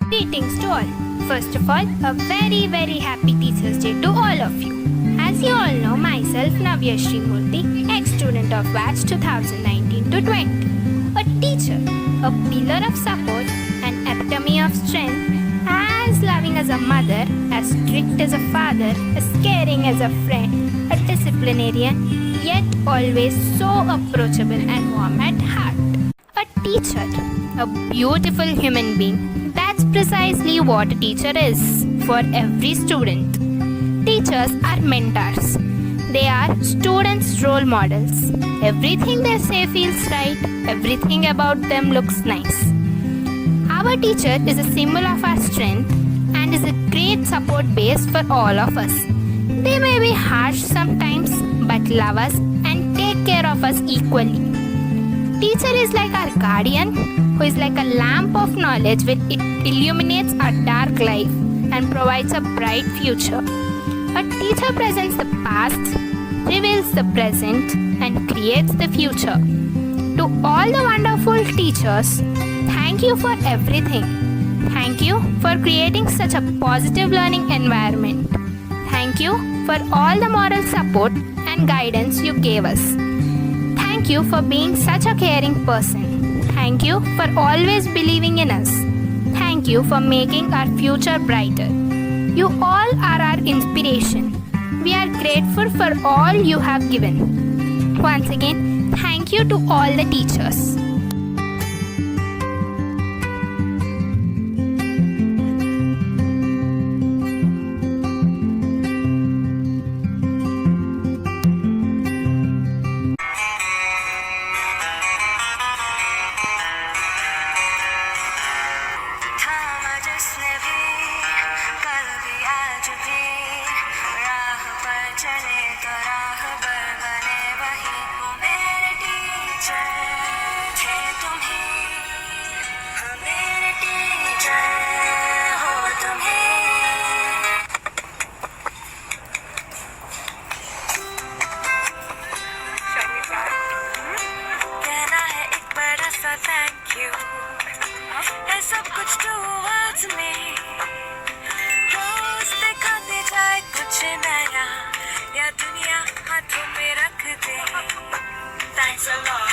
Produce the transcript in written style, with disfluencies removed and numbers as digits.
Greetings to all. First of all, a very happy Teachers Day to all of you. As you all know, myself Navya Murthy, ex-student of batch 2019 to 20. A teacher, a pillar of support, an epitome of strength, as loving as a mother, as strict as a father, as caring as a friend, a disciplinarian, yet always so approachable and warm at heart. A teacher, a beautiful human being. That's precisely what a teacher is for every student. Teachers are mentors. They are students' role models. Everything they say feels right. Everything about them looks nice. Our teacher is a symbol of our strength and is a great support base for all of us. They may be harsh sometimes, but love us and take care of us equally. Teacher is like our guardian, who is like a lamp of knowledge which it illuminates our dark life and provides a bright future. A teacher presents the past, reveals the present, and creates the future. To all the wonderful teachers, thank you for everything. Thank you for creating such a positive learning environment. Thank you for all the moral support and guidance you gave us. Thank you for being such a caring person. Thank you for always believing in us. Thank you for making our future brighter. You all are our inspiration. We are grateful for all you have given. Once again, thank you to all the teachers. Thank you. ये सब कुछ towards me. रोज दिखाते जाए कुछ नया, या दुनिया हाथों में रख दे. Thanks a lot.